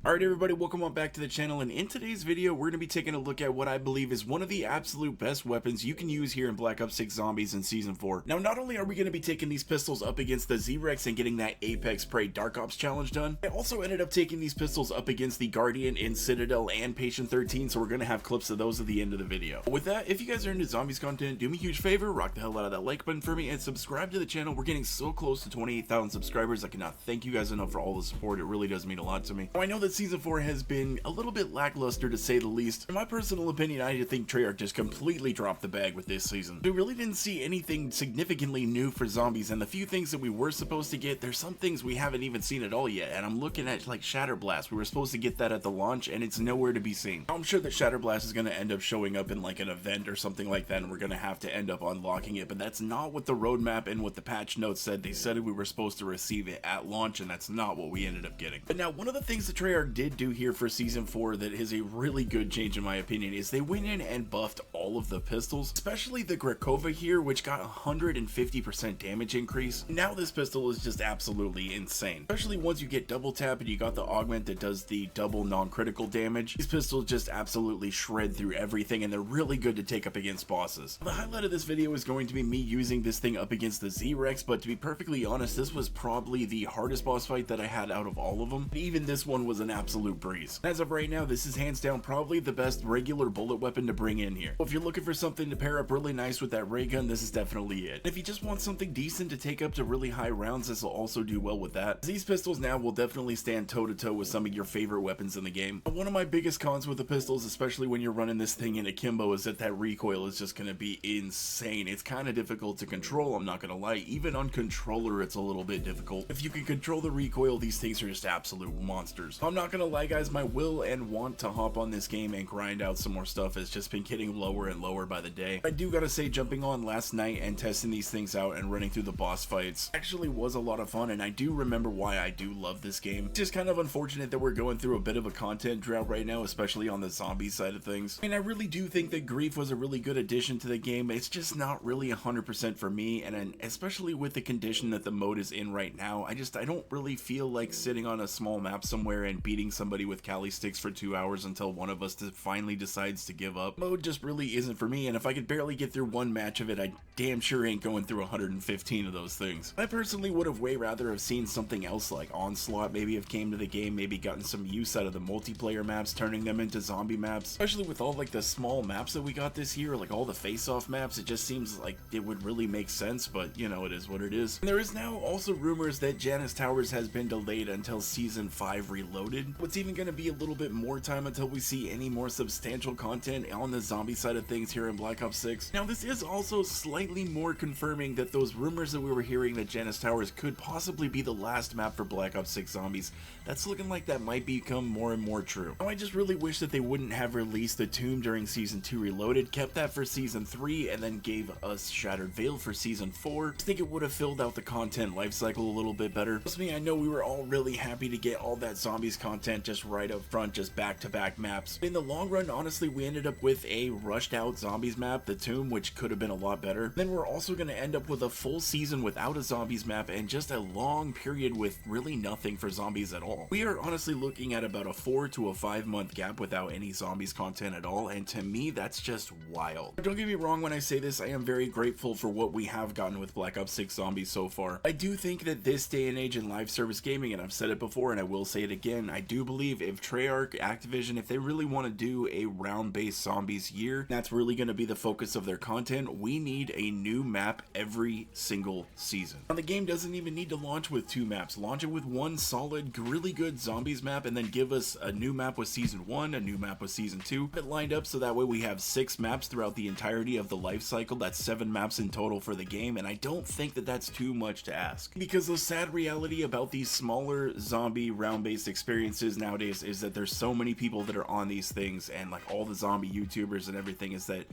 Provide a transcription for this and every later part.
Alright everybody, welcome on back to the channel, and in today's video we're going to be taking a look at what I believe is one of the absolute best weapons you can use here in Black Ops 6 Zombies in Season 4. Now not only are we going to be taking these pistols up against the Z-Rex and getting that Apex Prey Dark Ops challenge done, I also ended up taking these pistols up against the Guardian in Citadel and Patient 13, so we're going to have clips of those at the end of the video. With that, if you guys are into zombies content, do me a huge favor, rock the hell out of that like button for me, and subscribe to the channel. We're getting so close to 28,000 subscribers. I cannot thank you guys enough for all the support. It really does mean a lot to me. Now, I know that Season 4 has been a little bit lackluster to say the least. In my personal opinion, I think Treyarch just completely dropped the bag with this season. We really didn't see anything significantly new for zombies, and the few things that we were supposed to get, there's some things we haven't even seen at all yet, and I'm looking at like Shatterblast. We were supposed to get that at the launch, and it's nowhere to be seen. I'm sure that Shatterblast is going to end up showing up in like an event or something like that, and we're going to have to end up unlocking it, but that's not what the roadmap and what the patch notes said. They said we were supposed to receive it at launch, and that's not what we ended up getting. But now, one of the things that Treyarch did do here for Season 4 that is a really good change in my opinion is they went in and buffed all of the pistols, especially the Grakova here, which got 150% damage increase. Now this pistol is just absolutely insane, especially once you get double tap and you got the augment that does the double non-critical damage. These pistols just absolutely shred through everything, and they're really good to take up against bosses. The highlight of this video is going to be me using this thing up against the Z-Rex, but to be perfectly honest, this was probably the hardest boss fight that I had out of all of them. Even this one was an absolute breeze. As of right now, this is hands down probably the best regular bullet weapon to bring in here. If you're looking for something to pair up really nice with that ray gun, this is definitely it. If you just want something decent to take up to really high rounds, this will also do well with that. These pistols now will definitely stand toe to toe with some of your favorite weapons in the game. One of my biggest cons with the pistols, especially when you're running this thing in akimbo, is that recoil is just going to be insane. It's kind of difficult to control, I'm not going to lie. Even on controller it's a little bit difficult. If you can control the recoil, these things are just absolute monsters. I'm not going to lie guys, my will and want to hop on this game and grind out some more stuff has just been getting lower and lower by the day. I do gotta say, jumping on last night and testing these things out and running through the boss fights actually was a lot of fun, and I do remember why I do love this game. It's just kind of unfortunate that we're going through a bit of a content drought right now, especially on the zombie side of things. And I really do think that Grief was a really good addition to the game. It's just not really 100% for me, and especially with the condition that the mode is in right now, I don't really feel like sitting on a small map somewhere and beating somebody with Cali sticks for 2 hours until one of us finally decides to give up. Mode just really isn't for me, and if I could barely get through one match of it, I damn sure ain't going through 115 of those things. I personally would have way rather have seen something else like Onslaught maybe have came to the game, maybe gotten some use out of the multiplayer maps, turning them into zombie maps, especially with all like the small maps that we got this year, like all the face-off maps. It just seems like it would really make sense, but you know, it is what it is. And there is now also rumors that Janus Towers has been delayed until Season 5 Reloaded. What's even going to be a little bit more time until we see any more substantial content on the zombie side of things here in Black Ops 6. Now this is also slightly more confirming that those rumors that we were hearing that Janus Towers could possibly be the last map for Black Ops 6 Zombies, that's looking like that might become more and more true. Now I just really wish that they wouldn't have released the Tomb during Season 2 Reloaded, kept that for Season 3, and then gave us Shattered Veil for Season 4. I think it would have filled out the content lifecycle a little bit better. Trust me, I know we were all really happy to get all that Zombies content just right up front, just back-to-back maps. In the long run, honestly, we ended up with a rushed out Zombies map, the Tomb, which could have been a lot better. Then we're also going to end up with a full season without a Zombies map and just a long period with really nothing for Zombies at all. We are honestly looking at about a 4 to 5 month gap without any Zombies content at all, and to me that's just wild. Don't get me wrong when I say this, I am very grateful for what we have gotten with Black Ops 6 Zombies so far. I do think that this day and age in live service gaming, and I've said it before and I will say it again, I do believe if Treyarch, Activision, if they really want to do a round-based Zombies year, that's really going to be the focus of their content. We need a new map every single season. Now, the game doesn't even need to launch with 2 maps. Launch it with one solid, really good Zombies map, and then give us a new map with Season 1, a new map with Season 2. It lined up so that way we have 6 maps throughout the entirety of the life cycle. That's 7 maps in total for the game, and I don't think that that's too much to ask. Because the sad reality about these smaller zombie round-based experiences nowadays is that there's so many people that are on these things, and like all the zombie YouTubers and everything, is that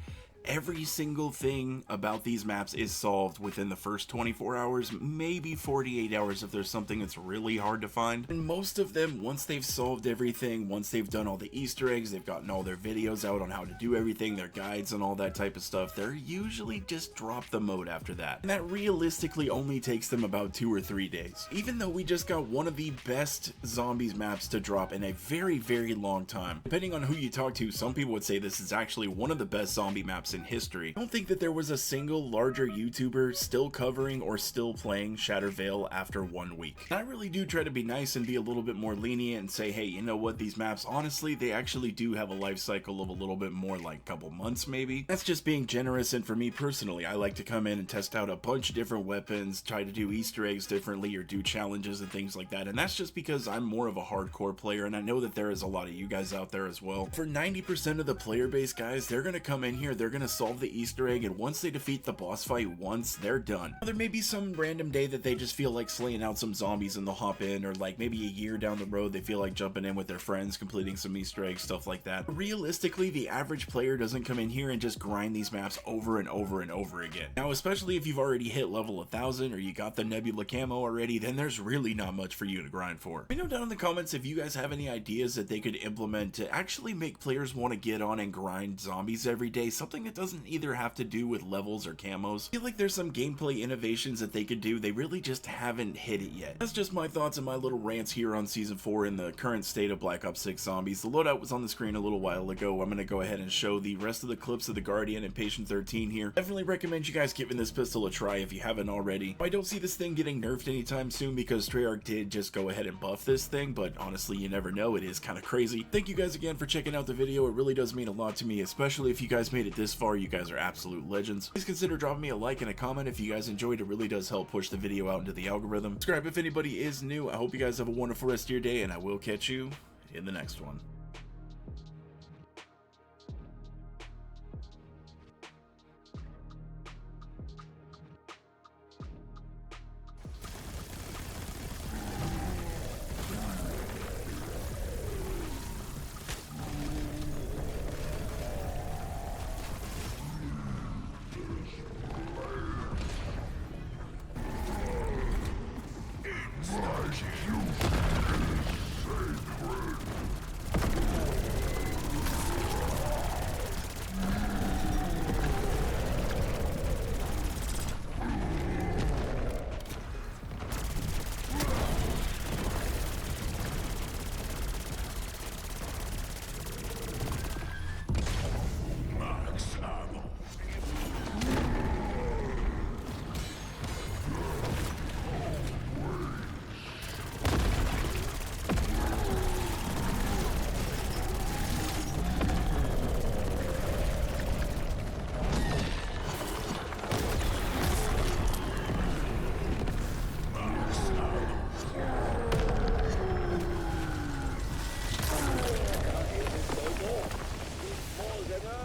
every single thing about these maps is solved within the first 24 hours, maybe 48 hours if there's something that's really hard to find. And most of them, once they've solved everything, once they've done all the Easter eggs, they've gotten all their videos out on how to do everything, their guides and all that type of stuff, they're usually just drop the mode after that. And that realistically only takes them about 2 or 3 days. Even though we just got one of the best zombies maps to drop in a very, very long time. Depending on who you talk to, some people would say this is actually one of the best zombie maps in history. I don't think that there was a single larger YouTuber still covering or still playing Shattered Veil after 1 week. And I really do try to be nice and be a little bit more lenient and say, hey, you know what, these maps, honestly, they actually do have a life cycle of a little bit more, like a couple months maybe. That's just being generous, and for me personally, I like to come in and test out a bunch of different weapons, try to do Easter eggs differently or do challenges and things like that, and that's just because I'm more of a hardcore player, and I know that there is a lot of you guys out there as well. For 90% of the player base, guys, they're gonna come in here, they're gonna solve the Easter egg, and once they defeat the boss fight once, they're done. There may be some random day that they just feel like slaying out some zombies and they'll hop in, or like maybe a year down the road they feel like jumping in with their friends, completing some Easter eggs, stuff like that. But realistically, the average player doesn't come in here and just grind these maps over and over and over again. Now, especially if you've already hit level 1000 or you got the Nebula camo already, then there's really not much for you to grind for. Let me know down in the comments if you guys have any ideas that they could implement to actually make players want to get on and grind zombies every day, something that doesn't either have to do with levels or camos. I feel like there's some gameplay innovations that they could do, they really just haven't hit it yet. That's just my thoughts and my little rants here on Season 4 in the current state of Black Ops 6 Zombies. The loadout was on the screen a little while ago. I'm going to go ahead and show the rest of the clips of the Guardian and Patient 13 here. Definitely recommend you guys giving this pistol a try if you haven't already. I don't see this thing getting nerfed anytime soon because Treyarch did just go ahead and buff this thing, but honestly, you never know. It is kind of crazy. Thank you guys again for checking out the video. It really does mean a lot to me, especially if you guys made it this far. You guys are absolute legends. Please consider dropping me a like and a comment if you guys enjoyed. It really does help push the video out into the algorithm. Subscribe if anybody is new. I hope you guys have a wonderful rest of your day, and I will catch you in the next one. More than